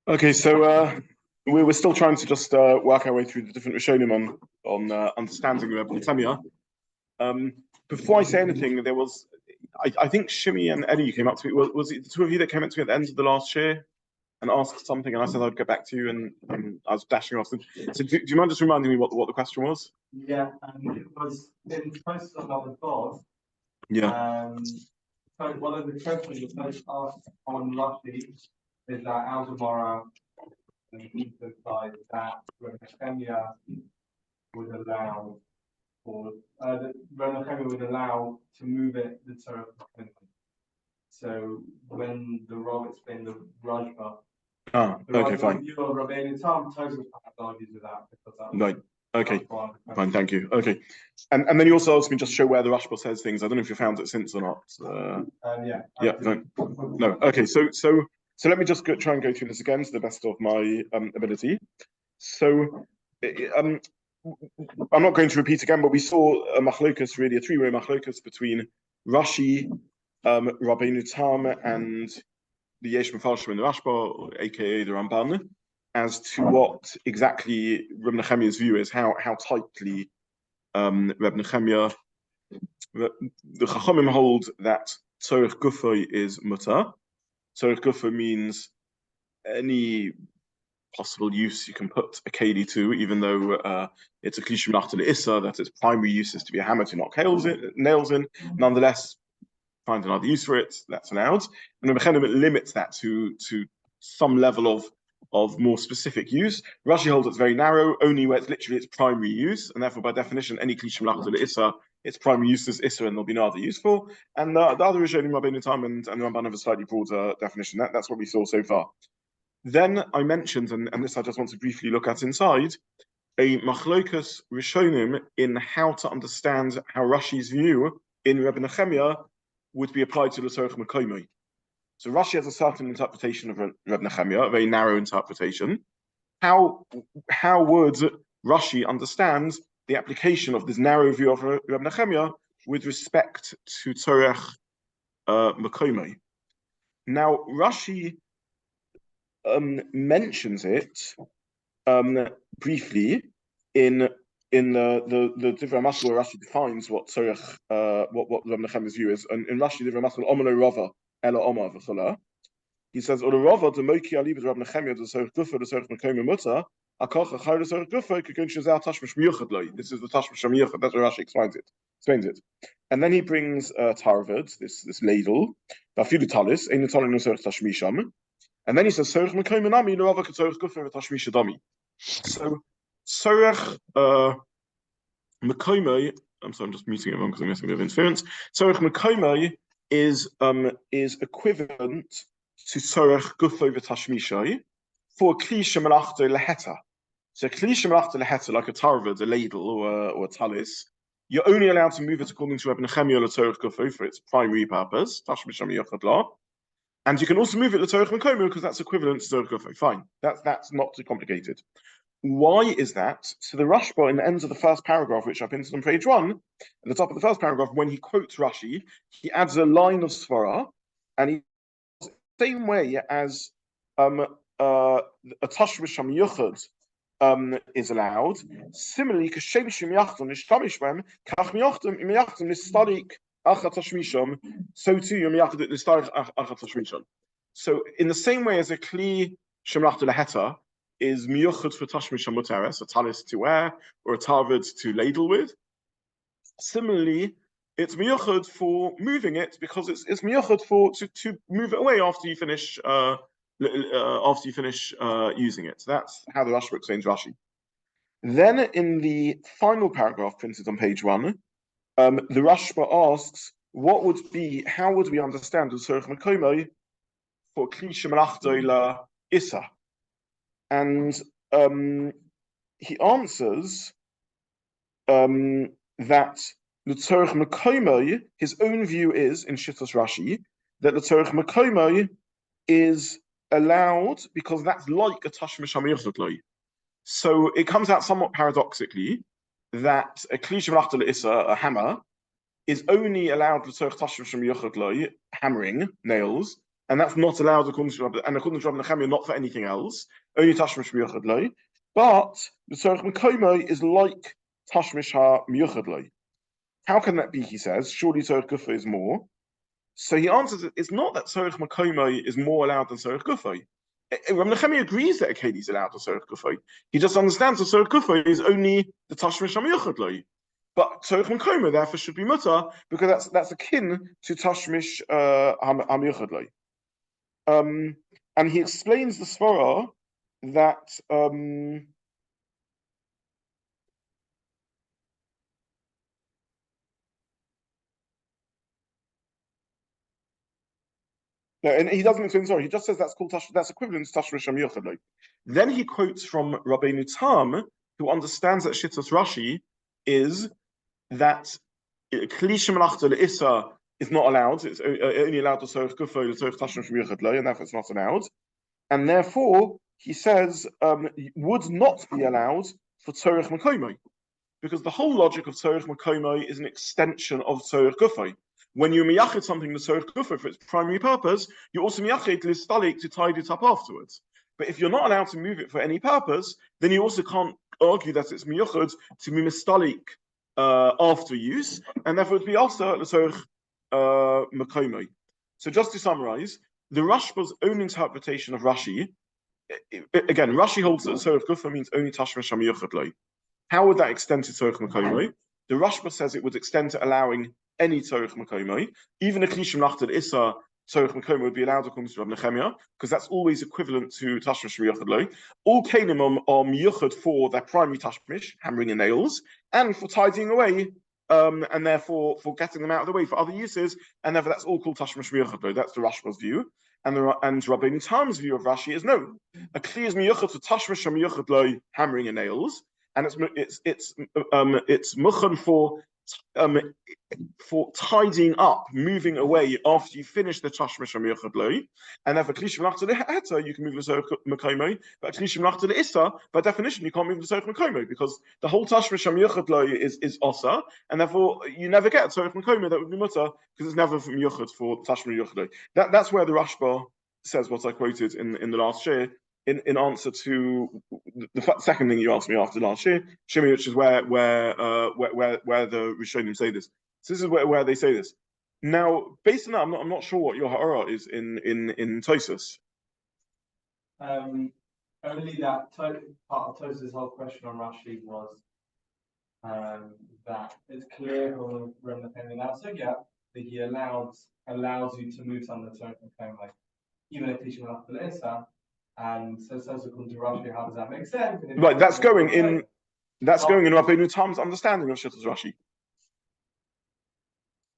Okay, so we're still trying to just work our way through the different Rishonim on understanding Nechemia. Before I say anything, there was, I think Shimi and Eddie came up to me. Was it the two of you that came up to me at the end of the last year and asked something, and I said I'd get back to you, and I was dashing off. So do you mind just reminding me what the question was? Yeah, it was in process of the thought. Yeah. So one of the questions was most asked on Rashi is that our Gemara and the side that Nechemia would allow, or Nechemia would allow to move it the LeTsorech. So when the Rav explained the Rajba, okay, fine. Your Rabbeinu Tam totally argues with that because that was right. Okay, fine, thank you. Okay, and then you also asked me just show where the Rashba says things. I don't know if you found it since or not. Yeah, no. Okay, so let me just try and go through this again to the best of my ability. So, I'm not going to repeat again, but we saw a machlokas, really a three-way machlokas between Rashi, Rabbeinu Tam, and the Yesh Mefarshim in the Rashba, aka the Ramban, as to what exactly Reb Nechemia's view is, how tightly Reb Nechemia, the Chachamim hold that Tzorech Gufa is mutter. Tzorech Gufa means any possible use you can put a keli to, even though it's a klishim nachta le'issa, that its primary use is to be a hammer to knock nails in. Nonetheless, find another use for it, that's allowed. And Reb Nechemia limits that to some level of more specific use. Rashi holds it's very narrow, only where it's literally its primary use, and therefore by definition, any klishim melachot le'issa, its primary use is issa, and there'll be no other use for. And the other Rishonim, Rabbeinu Tam and the Ramban have a slightly broader definition. That's what we saw so far. Then I mentioned, and this I just want to briefly look at inside, a machlokas Rishonim in how to understand how Rashi's view in Reb Nechemia would be applied to LeTsorech Mekomai. So Rashi has a certain interpretation of Reb Nechemia, a very narrow interpretation. How would Rashi understand the application of this narrow view of Reb Nechemia with respect to Tzorech Mekomai? Now Rashi mentions it briefly in the Divrei Masel, where Rashi defines what Tzorech, what Reb Nechemia's view is, and in Rashi Divrei Masel Omelo Rava Elah Omar v'Chala. He says, "Rava the Moki Alibas Reb Nechemia the Tzorech Gufa the Tzorech Mekomai Mutter Akacha Chayr the Tzorech Gufa Kekun Shazal Tashmish Miyuchad Loi." This is the Tashmish Miyuchad. That's where Rashi explains it. And then he brings Tarvad, this ladle, Vafilu Talis, Ein Nitalin no Tzorech Tashmisham. And then he says, "Tzorech Mekomai Nami Rava Tzorech Gufa v'Tashmish Dami." So Tzorech Mekomai. I'm sorry, I'm just muting everyone because I'm getting a bit of interference. Tzorech Mekomai is equivalent to Tzorech Gufa v'Tashmishai for Kli Shemalachto Leheta. So Kli Shemalachto Leheta, like a tarvad, a ladle, or a talis, you're only allowed to move it according to Reb Nechemia LeTsorech Gufa for its primary purpose, Tashmisham Yochad La. And you can also move it LeTsorech Mekomai because that's equivalent to Tzorech Gufa. Fine, that's not too complicated. Why is that? So the Rashba in the end of the first paragraph, which I printed on page 1, at the top of the first paragraph, when he quotes Rashi, he adds a line of svara, and he the same way as a tashmish yuchad is allowed. Similarly, kashem shim yachtam nishtamish b'hem kach miyachtam im yachtam nistarik achat tashmisham. So too yom yachad nistarik achat tashmisham. So in the same way as a kli shemlachta leheta is miyuchad for tashmish mutares, a talis to wear or a tarvad to ladle with. Similarly, it's miyuchad for moving it because it's miyuchad for to move it away after you finish using it. So that's how the Rashba explains Rashi. Then in the final paragraph printed on page 1, the Rashba asks, how would we understand the Tzorech Mekomai for Kli Shemalachto La Issa? And he answers that LeTsorech Mekomai, his own view is, in Shittas Rashi, that LeTsorech Mekomai is allowed because that's like a Tashmish HaMiyuchad Loi. So it comes out somewhat paradoxically that a Kli Shemalachta L'Issa, a hammer, is only allowed LeTsorech Tashmish HaMiyuchad Loi, hammering nails, and that's not allowed according to Rabbi, and according to Rabbi Nechemia, not for anything else. Only tashmish miyuchad lo. But the tzorech mekomo is like tashmish ha miyuchad lo. How can that be? He says, surely tzorech gufa is more. So he answers, it's not that tzorech mekomo is more allowed than tzorech gufa. Rabbi Nechemia agrees that a keli is allowed to tzorech gufa. He just understands that tzorech gufa is only the tashmish ha miyuchad lo. But tzorech mekomo therefore should be mutter because that's akin to tashmish ha miyuchad lo. And he explains the svara that no, and he doesn't explain. Sorry, he just says that's called that's equivalent to tashmish hamiyuchad lo. Then he quotes from Rabbeinu Tam, who understands that Shittas Rashi is that kli shemalachta le'isa is not allowed. It's only allowed to tzorech gufo, to tzorech tashmish hamiyuchad lo, and therefore it's not allowed. And therefore, he says, would not be allowed for tzorech mekomo, because the whole logic of tzorech mekomo is an extension of tzorech gufo. When you miyachet something to tzorech gufo for its primary purpose, you also miyachet listalik to tidy it up afterwards. But if you're not allowed to move it for any purpose, then you also can't argue that it's miyachet to be mistalik after use, and therefore it'd be also tzorech mekomo. So just to summarize, the Rashba's own interpretation of Rashi, again, Rashi holds that tzorech gufa means only tashmish hamiyuchad lo. How would that extend to tzorech mekomo? The Rashba says it would extend to allowing any tzorech mekomo, even a klishim nachted issa tzorech mekomo would be allowed according to Rabbi Nechemia, because that's always equivalent to tashmish hamiyuchad lo. All kelim are miyuchad for their primary tashmish, hammering and nails, and for tidying away. And therefore for getting them out of the way for other uses, and therefore that's all called tashmish miyuchad lo. That's the Rashba's view, and Rabbeinu Tam's view of Rashi is no. A kli is miyuchad to tashmish miyuchad lo, hammering and nails, and it's muchan for tidying up, moving away after you finish the tashmish miyuchad lo, and therefore kli shemlachta leheta you can move the tzorech mekomo, but kli shemlachta leissa by definition you can't move the tzorech mekomo because the whole tashmish miyuchad lo is osa, and therefore you never get tzorech mekomo that would be mutter because it's never from miyuchad for tashmish miyuchad lo. That's where the Rashba says what I quoted in the last shiur. In answer to the second thing you asked me after last year, Shimi, which is where the Rishonim say this. So this is where they say this. Now, based on that, I'm not sure what your ha'ara is in Tosus. Only that part of Tosus' whole question on Rashi was that it's clear from the LeTsorech that he allows you to move some of the tzorech mekomo, even if he's not the Elah. And so according to Rashi, how does that make sense? Right, that's going in Rabbeinu Tam's understanding of Shittas Rashi.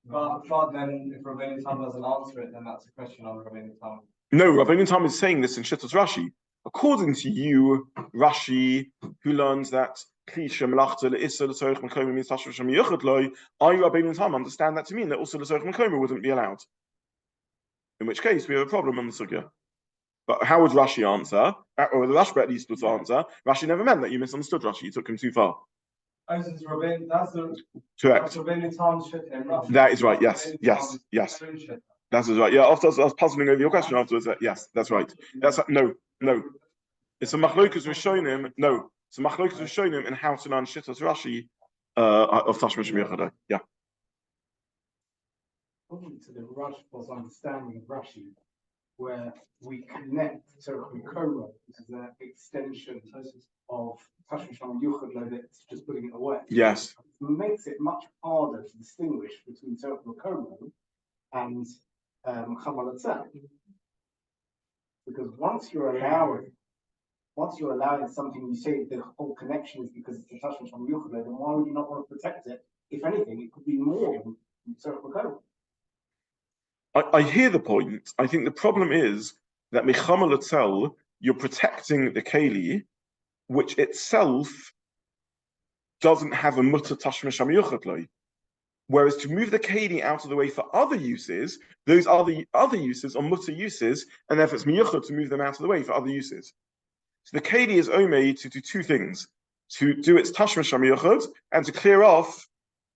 But then if Rabbeinu Tam doesn't answer it, then that's a question on Rabbeinu Tam. No, Rabbeinu Tam is saying this in Shittas Rashi. According to you, Rashi, who learns that Klisha melachta le'issa LeTsorech mekomo means tashmish hamiyuchad lo, I, Rabbeinu Tam, understand that to mean that also LeTsorech mekomo wouldn't be allowed. In which case, we have a problem on the sugya. But how would Rashi answer? Or the Rashba at least would answer. Rashi never meant that you misunderstood Rashi. You took him too far. Oh, so that's correct. That is right. Yes. That is right. Yeah. After I was puzzling over your question afterwards. Yes, that's right. That's no. It's a machlokas rishonim. No, it's a machlokas rishonim in how to learn Shittas Rashi of Tashmish miyuchad. Yeah. According to the Rashba's understanding of Rashi, where we connect tzorech mekomo as an extension of tashmish hamiyuchad lo, that's just putting it away. Yes. It makes it much harder to distinguish between tzorech mekomo and chaburah. Because once you're allowing something, you say the whole connection is because it's a tashmish hamiyuchad lo, then why would you not want to protect it? If anything, it could be more than tzorech mekomo. I hear the point. I think the problem is that mechama l'tzel, you're protecting the keli, which itself doesn't have a mutter tashmish hamiyuchad lo. Whereas to move the keli out of the way for other uses, those other uses are mutter uses, and therefore it's miyuchad to move them out of the way for other uses. So the keli is omei to do two things: to do its tashmish hamiyuchad and to clear off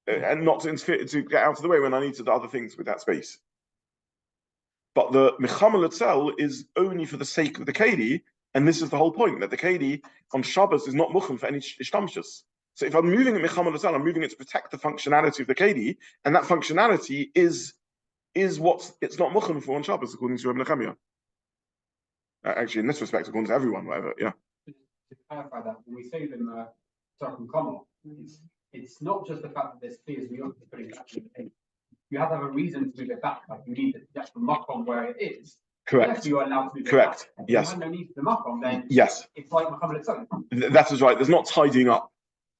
and not to interfere, to get out of the way when I need to do other things with that space. But the Mechamel itself is only for the sake of the Keli, and this is the whole point, that the Keli on Shabbos is not Mucham for any Ishtamshus. So if I'm moving it Mechamel itself, I'm moving it to protect the functionality of the Keli, and that functionality is what it's not Mucham for on Shabbos, according to Rabbi Nechemia. Actually, in this respect, according to everyone, whatever, yeah. To clarify that, when we say them certain common, it's not just the fact that there's clears we are putting it actually in the case. You have to have a reason to move it back, like you need the actual muck-on where it is. Correct. Yes, you are allowed to move Correct. it back. Yes. If you have no need for the muck-on, then yes, it's like Muhammad itself. That is right. There's not tidying up,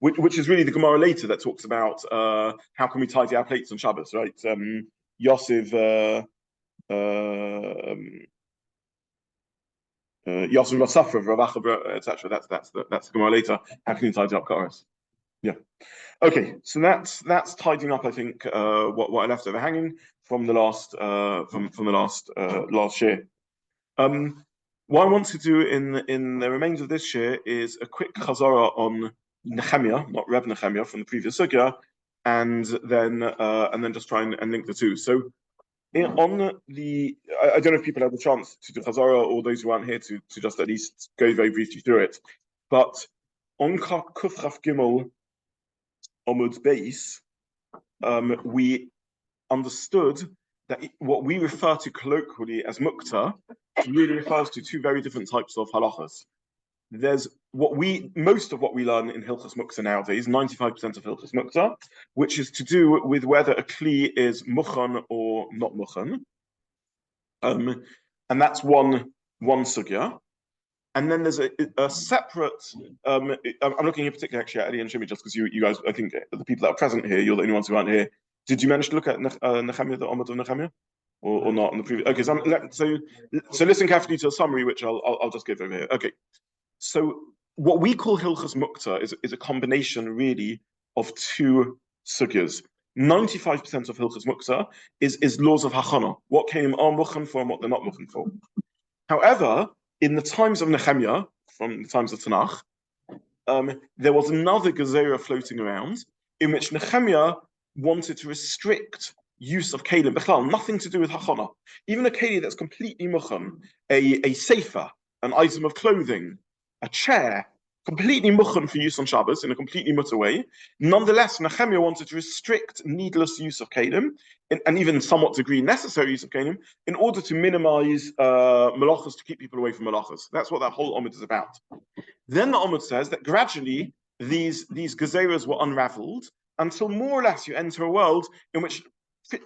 which is really the Gemara later that talks about how can we tidy our plates on Shabbos, right? Yosef Yosef Masafra, Ravach, etc. That's the Gemara later. How can you tidy up cars? Yeah. Okay, so that's tidying up. I think what I left overhanging from the last last year. What I want to do in the remainder of this year is a quick chazara on Nechemia, not Reb Nechemia from the previous sugya, and then just try and link the two. So on the, I don't know if people had the chance to do chazara or those who aren't here to just at least go very briefly through it, but on Kuf Chaf Gimel Omud's base, we understood that what we refer to colloquially as Muktza really refers to two very different types of halachas. There's most of what we learn in Hilchos Muktza nowadays, 95% of Hilchos Muktza, which is to do with whether a kli is muchan or not muchan. And that's one sugya. And then there's a separate, I'm looking here particularly actually at Eddie and Shimi, just because you guys, I think the people that are present here, you're the only ones who aren't here. Did you manage to look at Nechemia, the Omud of Nechemia? Or not on the previous? Okay, so listen carefully to a summary, which I'll just give over here. Okay, so what we call Hilchos Muktza is a combination really of two sugyas. 95% of Hilchos Muktza is laws of Hachana, what came are muchan for and what they're not muchan for. However, in the times of Nechemia, from the times of Tanakh, there was another gezerah floating around in which Nechemia wanted to restrict use of kelim, b'chlal, nothing to do with hachana. Even a keli that's completely muchan, a sefer, an item of clothing, a chair, completely muchan for use on Shabbos in a completely mutter way. Nonetheless, Nechemia wanted to restrict needless use of kelim, and even somewhat degree necessary use of kelim, in order to minimize melachos, to keep people away from melachos. That's what that whole omid is about. Then the omid says that gradually these gezerahs were unraveled until more or less you enter a world in which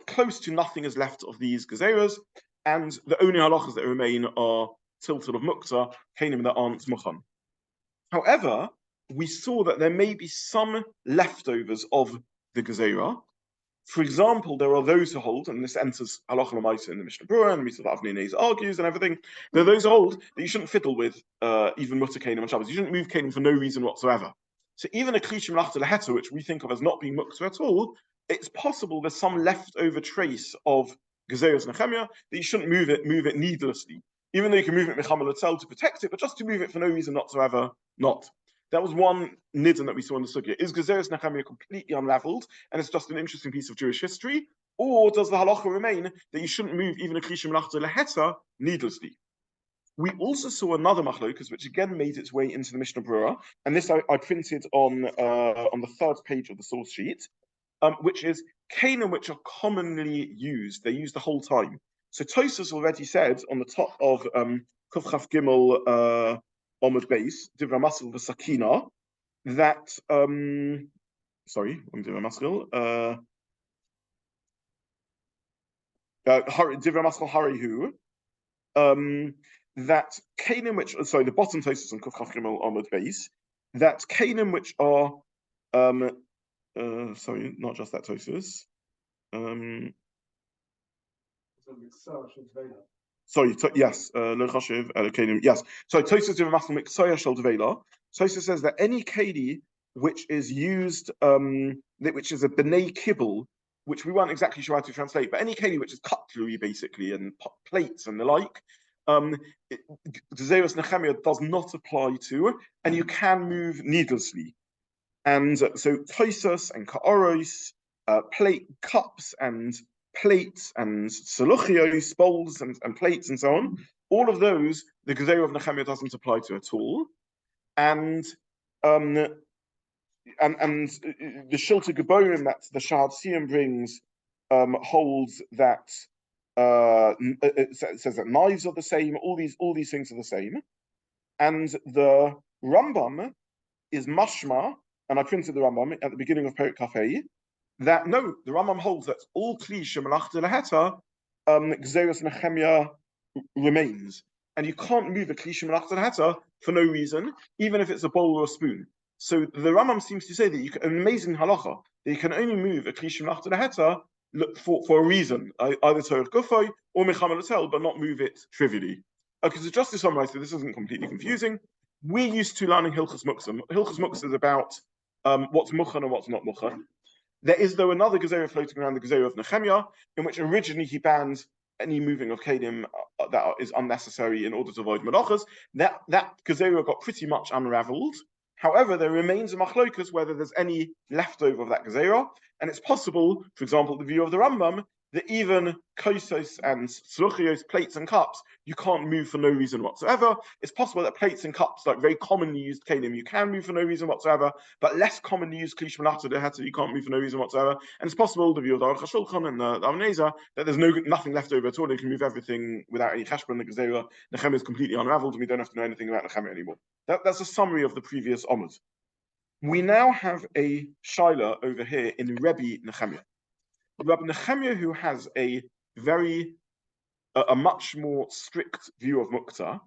close to nothing is left of these gezerahs, and the only halachas that remain are tilted of Muktza, kelim that aren't muchan. However, we saw that there may be some leftovers of the gezerah. For example, there are those who hold, and this enters halacha l'maisa in the Mishnah Berurah, and Mishnah Avnei argues and everything. There are those who hold that you shouldn't fiddle with even mutter kelim on Shabbos. You shouldn't move kelim for no reason whatsoever. So even a klish melachot leheter, which we think of as not being muktzah at all, it's possible there's some leftover trace of gezerahs Nechemia that you shouldn't move it needlessly. Even though you can move it mechamel itself to protect it, but just to move it for no reason whatsoever, not. That was one nidden that we saw in the sugya. Is gezerahs Nechemia completely unraveled, and it's just an interesting piece of Jewish history, or does the halacha remain that you shouldn't move even a klish melachot leheter needlessly? We also saw another machlokas, which again made its way into the Mishnah Berurah, and this I printed on the third page of the source sheet, which is kelim which are commonly used. They're used the whole time. So Tosfos already said on the top of Kuf Chaf Gimel Omud Beis, Divrei Maskil v'Sakina, that sorry, I'm Divrei Maskil. Divrei Maskil Harihu. That kelim which, sorry, the bottom Tosfos on Kuf Chaf Gimel Omud Beis, that kelim which are sorry, not just that Tosfos. Sorry, yes, yes. So Tosfos Divrei Maskil Miksoya Shel Devela. Tosfos says that any keli which is used, which is a b'nei kibble, which we weren't exactly sure how to translate, but any keli which is cutlery basically and plates and the like, gezerahs Nechemia does not apply to, and you can move needlessly. And so Tosfos and Ka'oros, plate cups and plates and saluchios, bowls and plates and so on, all of those, the Gezerah of Nechemia doesn't apply to at all. And the Shilta Geborim that the Shahad Siyam brings holds that it says that knives are the same, all these things are the same. And the Rambam is mashma, and I printed the Rambam at the beginning of Perek Kafei, that no, the Rambam holds that all kli shemalachta leheta, Gezeras Nechemia remains. And you can't move a kli shemalachta leheta for no reason, even if it's a bowl or a spoon. So the Rambam seems to say that an amazing halacha, that you can only move a kli shemalachta leheta for a reason, either tzorech gufay or mechamer l'tel, but not move it trivially. Okay, so just to summarize, so this isn't completely confusing. We're used to learning Hilchos Muktza. Hilchos Muktza is about what's muchan and what's not muchan. There is, though, another Gezerah floating around, the Gezerah of Nechemia, in which originally he bans any moving of kelim that is unnecessary in order to avoid melachos. That Gezerah got pretty much unraveled. However, there remains a machlokas whether there's any leftover of that Gezerah, and it's possible, for example, the view of the Rambam, that even kosos and sluchios, plates and cups, you can't move for no reason whatsoever. It's possible that plates and cups, like very commonly used kelim, you can move for no reason whatsoever, but less commonly used klish melachta deheta, you can't move for no reason whatsoever. And it's possible, the view of the Aruch HaShulchan and the Avneza, that there's nothing left over at all. You can move everything without any cheshbon. The Gezerah Nechemia is completely unraveled, and we don't have to know anything about Nechemia anymore. That's a summary of the previous Omud. We now have a shaila over here in Rabbi Nechemia. Rabbi Nechemia, who has a much more strict view of Muktza,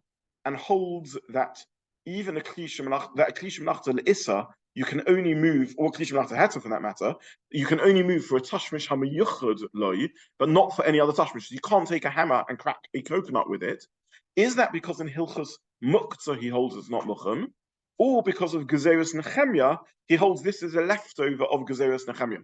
and holds that even a kli shemalachta le'issa, you can only move, or kli shemalachta heta for that matter, you can only move for a tashmish hamayuchad loy, but not for any other tashmish. You can't take a hammer and crack a coconut with it. Is that because in Hilchos Muktza he holds it's not muchan, or because of Gezeras Nechemia he holds this is a leftover of Gezeras Nechemia?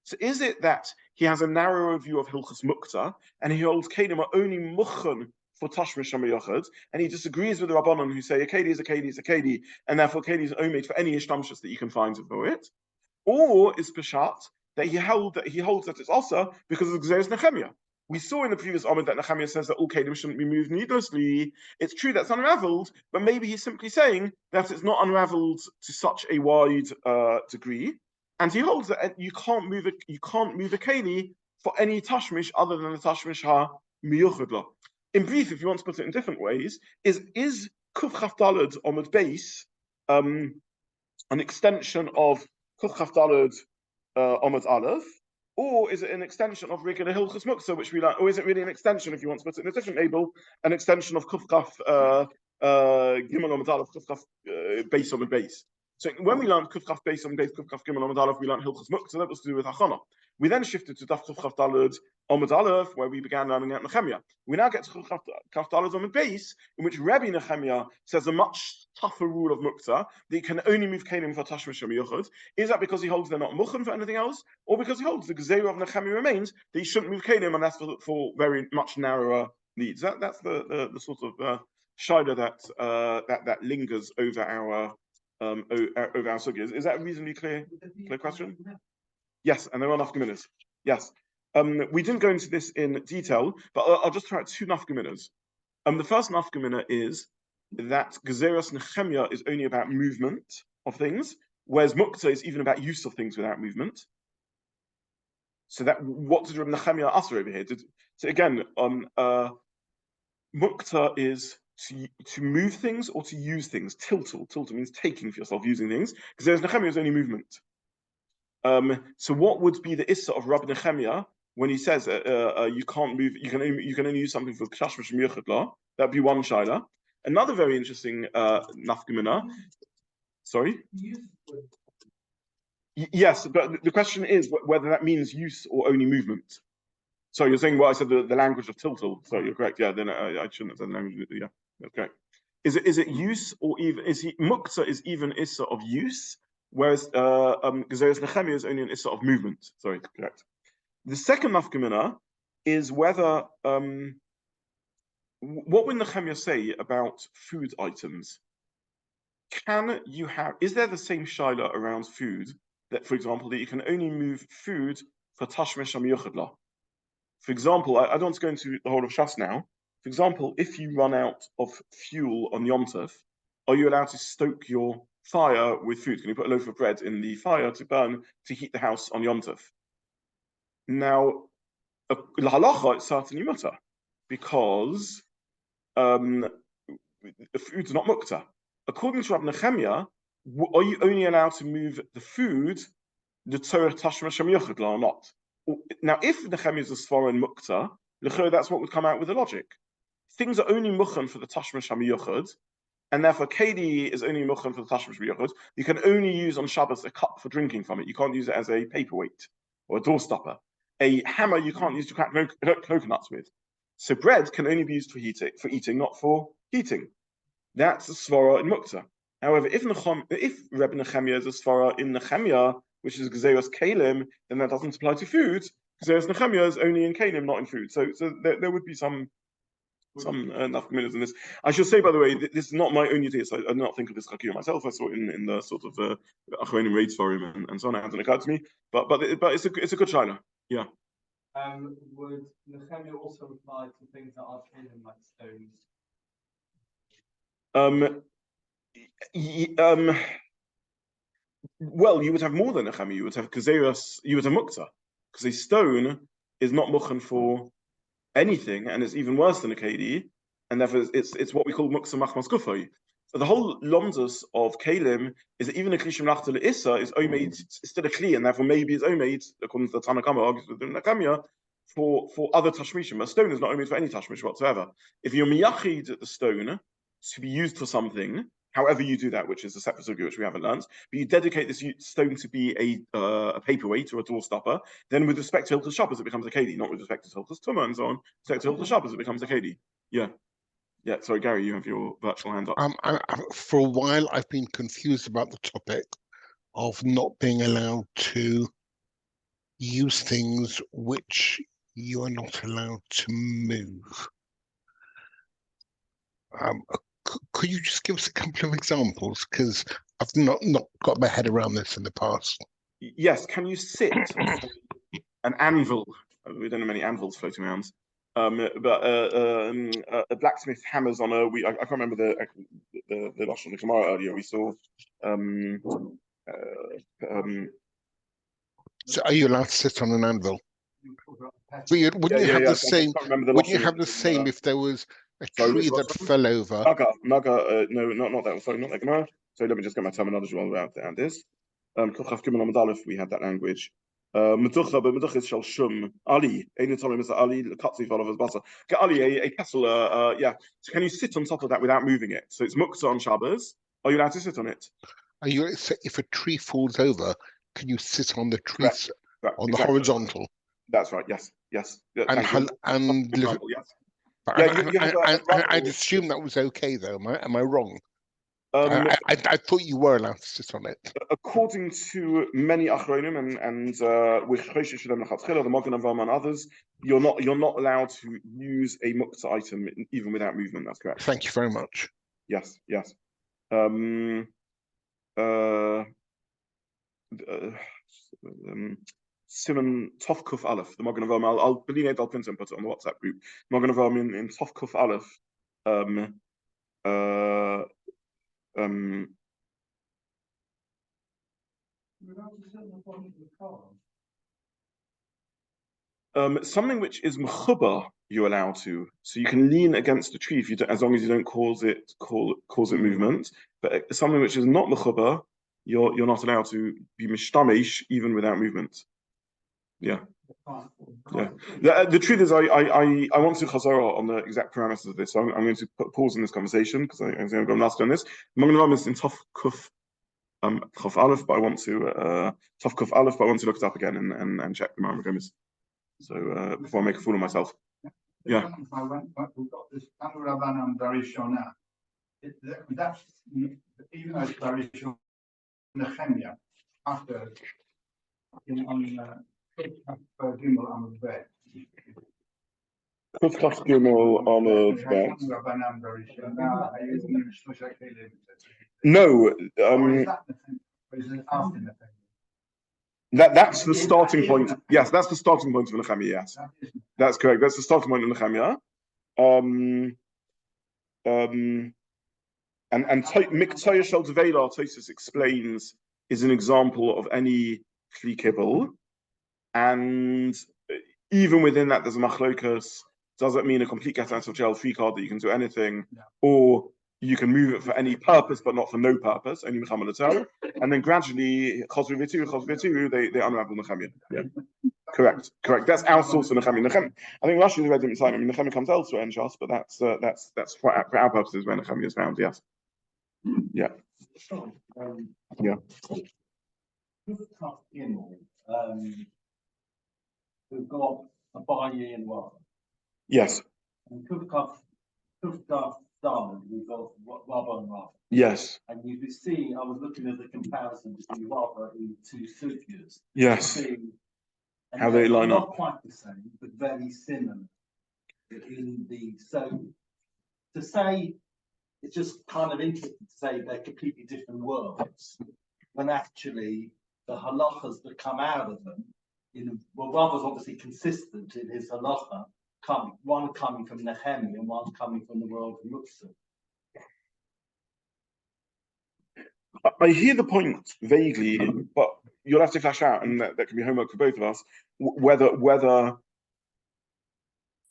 So is it that he has a narrower view of Hilchos Muktza, and he holds kelim are only muchan for tashmish hamayuchad, and he disagrees with the Rabbanon who say a keli is a keli is a keli, and therefore keli is only made for any ishtamshus that you can find for it? Or is Peshat that he holds that it's also because of Gezeras Nechemia? We saw in the previous Amud that Nechemia says that all kelim shouldn't be moved needlessly. It's true that's unraveled, but maybe he's simply saying that it's not unraveled to such a wide degree. And he holds that you can't move a keli for any tashmish other than the tashmish ha miyuchad. In brief, if you want to put it in different ways, is kuf chaf daled Amud base an extension of kuf chaf daled Amud aleph, or is it an extension of regular Hilchos Muktza, which we learn, or is it really an extension, if you want to put it in a different label, an extension of kuf chaf gimel Amud aleph, kuf chaf base Amud base? So when we learned Kuf Chaf Beis Amud Beis, Kuf Chaf Gimel Amud Aleph, we learned Hilchos Muktza. That was to do with Hachana. We then shifted to Daf Kuf Chaf Daled Amud Aleph, where we began learning at Nechemia. We now get to Kuf Chaf Daled Amud Beis, in which Rabbi Nechemia says a much tougher rule of Muktza, that you can only move kelim for tashmish hamayuchad. Is that because he holds they're not muchan for anything else, or because he holds the Gezerah of Nechemia remains that you shouldn't move kelim unless for very much narrower needs? That's the sort of shaila that lingers over our sugya. Is that a reasonably clear question? Yes, and there are nafkaminas. Yes. We didn't go into this in detail, but I'll just throw out two nafkaminas. The first nafkamina is that Gezeras Nechemia is only about movement of things, whereas Muktza is even about use of things without movement. So that what did Rabbi Nechemia utter over here? So again, Muktza is to move things or to use things. Tiltal means taking for yourself, using things. Because there's Nechemia is only movement. So what would be the issa of Rabbi Nechemia when he says you can't move, you can only use something for kshashmash miyuchad law? That'd be one shaila. Another very interesting nafkamina. Sorry. Yes, but the question is whether that means use or only movement. So you're saying I said the language of tiltal. So you're correct. Yeah, then I shouldn't have said the language. Yeah. Okay. Is it use or even Muktza is even issa of use, whereas Gezeras Nechemia is only an issa of movement. Sorry, correct. The second nafkamina is whether what would Nechemia say about food items? Is there the same shaila around food that, for example, that you can only move food for tashmish hamayuchad la? For example, I don't want to go into the whole of Shas now. For example, if you run out of fuel on Yom Tov, are you allowed to stoke your fire with food? Can you put a loaf of bread in the fire to burn to heat the house on Yom Tov? Now, the Halacha is certainly mutter, because the food's not Muktza. According to Rabbi Nechemia, are you only allowed to move the food LeTsorech tashma shamiyachid or not? Now, if Nechemia is a svara in Muktza, that's what would come out with the logic. Things are only muchan for the tashma shamiyachid, and therefore Kedi is only muchan for the tashma shamiyachid. You can only use on Shabbos a cup for drinking from it. You can't use it as a paperweight or a doorstopper. A hammer you can't use to crack coconuts with. So bread can only be used for eating, not for heating. That's a svara in Muktza. However, if Rebbe Nechemia is a svara in Nechemia, which is Gezeras Kalim, then that doesn't apply to food. Gezeras Nechemia is only in Kalim, not in food. So there would be some enough minutes in this. I should say, by the way, this is not my own idea. So I did not think of this chakiyu myself. I saw it in the sort of Achronim Raids forum and so on. It hasn't occurred to me, but it's a good shayla. Yeah. Would Nechemia also apply to things that are kalim like stones? Well, you would have more than Nechemia. You would have Gezeras, you would have Muktza, because a stone is not muchan for anything, and it's even worse than a KD, and therefore it's what we call Muktza machmas gufay. So the whole lomdus of Kalim is that even a Kli Shemlachta Le'issa is omeid still a Kli, and therefore maybe it's omeid, according to the Tanakama, argues with the Nechemia, for other tashmishim. A stone is not omeid for any tashmish whatsoever. If you're miyachid the stone to be used for something, however you do that, which is a separate sugya which we haven't learned, but you dedicate this stone to be a paperweight or a doorstopper, then with respect to Hilchos Shabbos it becomes a kedi, not with respect to Hilchos Tumah and so on. With respect to Hilchos Shabbos it becomes a kedi. Yeah, sorry, Gary, you have your virtual hand up. For a while, I've been confused about the topic of not being allowed to use things which you are not allowed to move. Could you just give us a couple of examples? Because I've not got my head around this in the past. Yes, can you sit an anvil? We don't have many anvils floating around. But a blacksmith hammers on I can't remember the lashon of the Gemara earlier. We saw. So, are you allowed to sit on an anvil? Wouldn't you have the same? Wouldn't you have the same if there was a tree that fell over? Naga, no, not that. Sorry, not that Gemara. So let me just get my terminology while we're out there. And this, we had that language. Meducha is shall shum Ali. Any time is Ali Katzi Falovas Basa. Ali, a castle. Yeah. So can you sit on top of that without moving it? So it's Muktza on Shabbos. Are you allowed to sit on it? Are you? If a tree falls over, can you sit on the tree on the horizontal? That's right. Yes. I'd assume that was okay, though. Am I wrong? I thought you were allowed to sit on it. According to many achronim and with the Magen Avraham and others, you're not allowed to use a Muktza item even without movement. That's correct. Thank you very much. Yes. Simon Tovkuf Aleph, the Magen Avraham. I'll print and put it on the WhatsApp group. Magen Avraham in Tovkuf Aleph. Something which is mechuba, you're allowed to. So you can lean against a tree if you don't, as long as you don't cause it movement. But something which is not mechuba, you're not allowed to be mishtamish even without movement. Yeah. The truth is, I want to chazara on the exact parameters of this. So I'm going to put pause in this conversation because I'm going to go last on this. Magen Avraham is in Tov Kuf Aleph, but I want to Tov Kuf Aleph, but I want to look it up again and check the Gemara Gomes. So before I make a fool of myself. Yeah. We've got this Rabbanan Darishona. That's even though it's Darishona Nechemia after on Gimel Amud Bet. Kuf Gimel Amud Bet. No. That's the starting point. Yes, that's the starting point of Nechemia. Yes, that's correct. That's the starting point of Nechemia. And Muktza shel Elah, Tosis explains, is an example of any kli kibbul, and even within that, there's a machlokas. Does that mean a complete get out of jail free card that you can do anything, or you can move it for any purpose but not for no purpose? Only Muhammad tell, and then gradually chazvitu, they unravel Nechemia. Yeah, correct. That's our source of Nechemia. I think Rashi is read in time. I mean, Nechemia comes elsewhere in Shas, but that's for our purposes where Nechemia is found. Yes. Yeah. Yeah. We've got a Bayi and one. Yes. And Kufkaf Diamond, we've got Rabba and Rabba. Yes. And you can see, I was looking at the comparison between Rabba and two Sufias. Yes. How they line up. Not quite the same, but very similar. So to say, it's just kind of interesting to say they're completely different worlds, when actually the halachas that come out of them, Rabba's obviously consistent in his halacha, one coming from Nechemia and one coming from the world of Muktza. I hear the point vaguely, but you'll have to flash out, and that can be homework for both of us, whether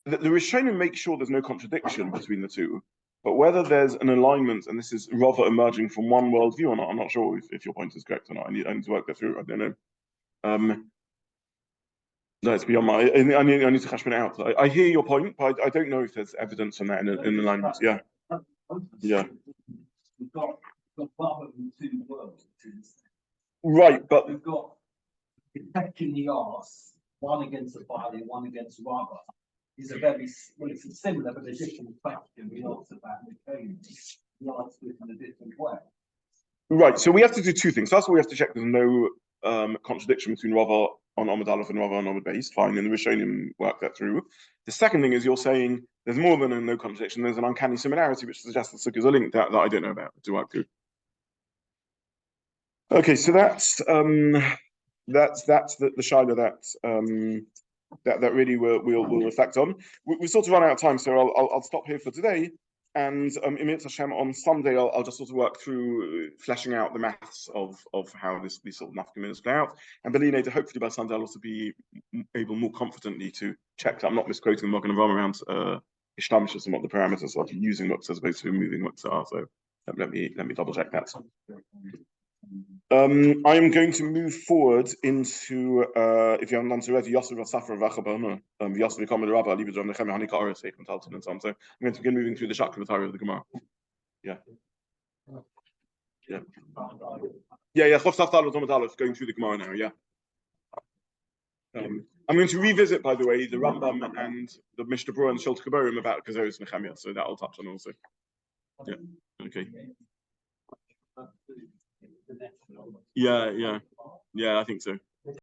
the Rishonim make sure there's no contradiction between the two, but whether there's an alignment, and this is rather emerging from one worldview or not, I'm not sure if your point is correct or not. I need to work that through. I don't know. No, it's beyond my. I need to hash it out. I hear your point, but I don't know if there's evidence on that in alignment. Yeah. Yeah. We've got Rabba in two worlds. Right, but we've got protecting the arse, one against the body, one against Rabba. Is a very it's similar but a different question. We answer that in the code. We answer it in a different way. Right, so we have to do two things. First of all, we have to check there's no contradiction between Rava on Amud Aleph and Rava on Amud Beis. Fine, and the Rishonim work that through. The second thing is you're saying there's more than a no contradiction. There's an uncanny similarity which suggests that there's a link that I don't know about to work through. Okay, so that's the shaila that really we'll reflect on. We sort of run out of time, so I'll stop here for today. And Emir Hashem, on Sunday, I'll just sort of work through fleshing out the maths of how these sort of nafkaminas play out. And Beline, hopefully by Sunday, I'll also be able more confidently to check that I'm not misquoting. I'm not going to run around Ishtamishas and what the parameters of using Muktza as opposed to moving Muktza are. So let me double check that. I am going to move forward into if you haven't done so already, Yosef Safra Vachabana, Yosef Kamed Rabba, Rabbizobin, Nechemia, Hanika Oris, Nitalin, and so on. So I'm going to begin moving through the Chavruta of the Gemara. Yeah. Going through the Gemara now. Yeah. I'm going to revisit, by the way, the Rambam and the Mishnah Berurah and Shulchan Aruch about Kazoros Nechemia, so that I'll touch on also. Yeah. Okay. Yeah, I think so.